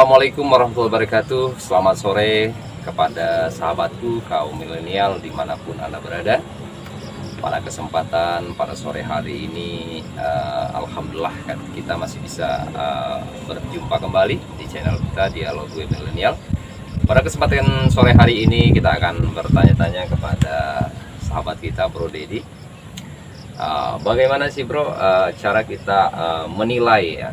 Assalamualaikum warahmatullahi wabarakatuh. Selamat sore kepada sahabatku kaum milenial dimanapun Anda berada. Pada kesempatan pada sore hari ini, alhamdulillah kan kita masih bisa berjumpa kembali di channel kita Dialog Gue Milenial. Pada kesempatan sore hari ini kita akan bertanya-tanya kepada sahabat kita Bro Dedi. Bagaimana sih Bro cara kita menilai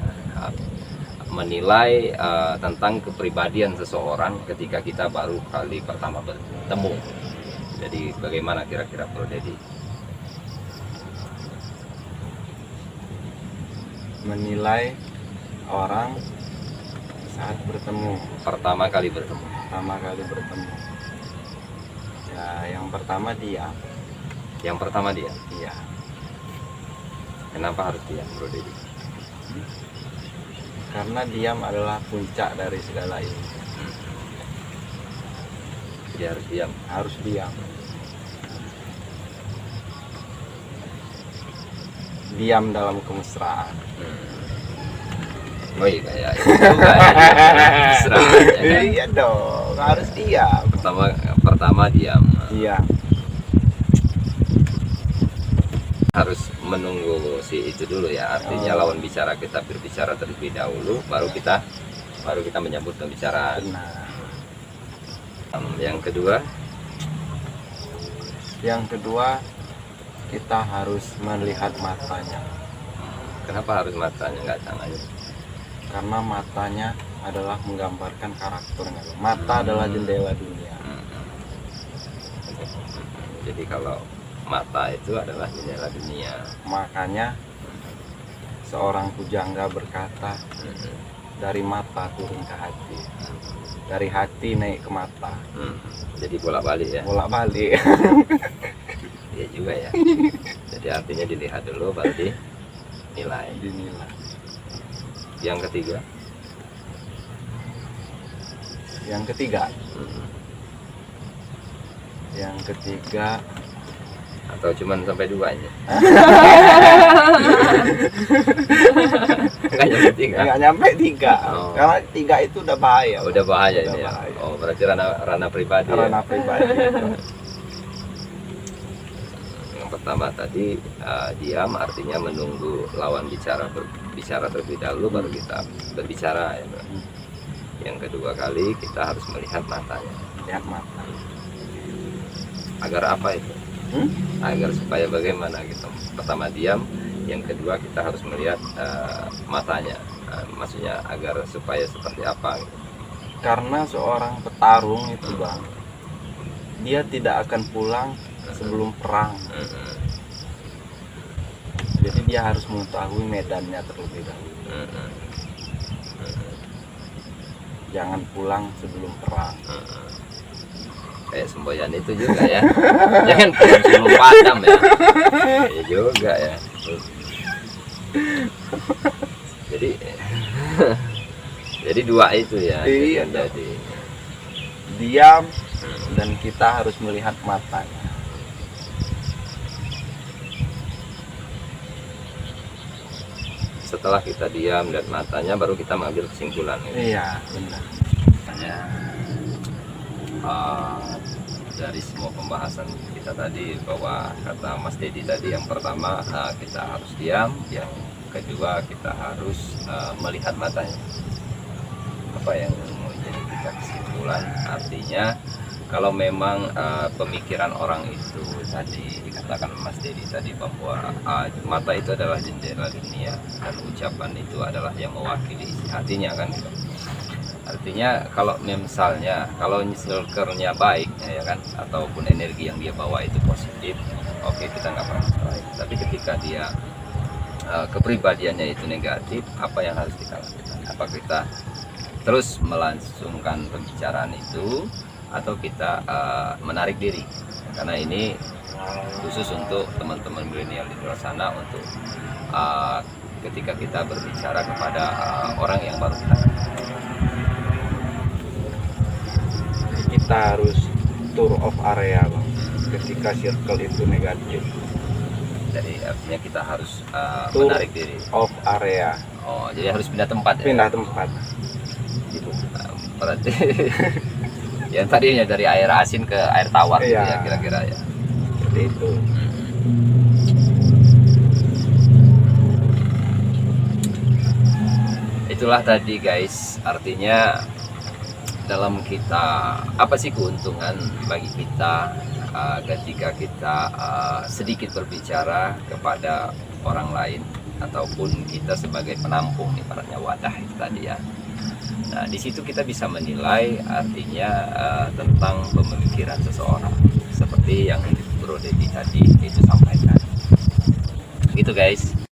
tentang kepribadian seseorang ketika kita baru kali pertama bertemu. Jadi bagaimana kira-kira Bro Dedi? Menilai orang saat bertemu, Pertama kali bertemu. Ya, yang pertama dia. Iya. Kenapa harus diam Bro Dedi? Karena diam adalah puncak dari segala ini. Dia harus diam. Harus diam. Diam dalam kemesraan. Oh iya ya, itu juga ya. Iya dong, harus diam. Pertama diam. Diam. Harus menunggu si itu dulu ya, artinya lawan bicara kita berbicara terlebih dahulu, baru kita menyambut pembicaraan. Benar. Yang kedua, kita harus melihat matanya. kenapa harus matanya nggak tangannya? Karena matanya adalah menggambarkan karakternya. Mata adalah jendela dunia. Jadi kalau mata itu adalah jendela dunia. Makanya seorang pujangga berkata, dari mata turun ke hati, dari hati naik ke mata. Jadi bolak-balik ya. Bolak-balik. Iya juga ya. Jadi artinya dilihat dulu baru dinilai. Yang ketiga atau cuman sampai duanya? Nggak nyampe tiga. Oh. Karena tiga itu udah bahaya. Udah bahaya ini ya. Oh, berarti ranah pribadi. Ranah pribadi. Yang pertama tadi diam, artinya menunggu lawan berbicara terlebih dahulu baru kita berbicara ya. Yang kedua kali kita harus melihat matanya. Lihat mata. Agar apa itu? Agar supaya bagaimana gitu. Pertama diam, yang kedua kita harus melihat matanya. Maksudnya agar supaya seperti apa gitu. Karena seorang petarung itu Bang, dia tidak akan pulang sebelum perang. Jadi dia harus mengetahui medannya terlebih dahulu. Jangan pulang sebelum perang. Kayak semboyan itu juga ya. Jangan pulang sebelum padam ya. Iya juga ya. Jadi dua itu ya. Iya, jadi diam dan kita harus melihat matanya. setelah kita diam dan matanya baru kita mengambil kesimpulan gitu. Iya, benar. Dari semua pembahasan kita tadi, bahwa kata Mas Dedi tadi, yang pertama kita harus diam, yang kedua kita harus melihat matanya. Apa yang mau jadi kita kesimpulan? Artinya kalau memang pemikiran orang itu tadi dikatakan Mas Dedi tadi bahwa mata itu adalah jendela dunia dan ucapan itu adalah yang mewakili isi hatinya kan gitu. Artinya kalau misalnya kalau circle-nya baik ya kan, ataupun energi yang dia bawa itu positif, oke, kita nggak pernah masalah. Tapi ketika dia kepribadiannya itu negatif, apa yang harus kita lakukan? Apa kita terus melangsungkan pembicaraan itu atau kita menarik diri? Karena ini khusus untuk teman-teman milenial di luar sana, untuk ketika kita berbicara kepada orang yang baru kita kenal. Kita harus tour of area Bang, ketika circle itu negatif. Jadi artinya kita harus Tour menarik diri. of area. Oh, jadi harus pindah tempat ya? Pindah tempat. Gitu. berarti yang tadinya dari air asin ke air tawar gitu Iya. ya kira-kira ya. Seperti itu. Itulah tadi guys, artinya dalam kita apa sih keuntungan bagi kita ketika kita sedikit berbicara kepada orang lain ataupun kita sebagai penampung ibaratnya wadah itu tadi ya. Nah di situ kita bisa menilai artinya tentang pemikiran seseorang seperti yang Bro Dedi tadi itu sampaikan. Gitu guys.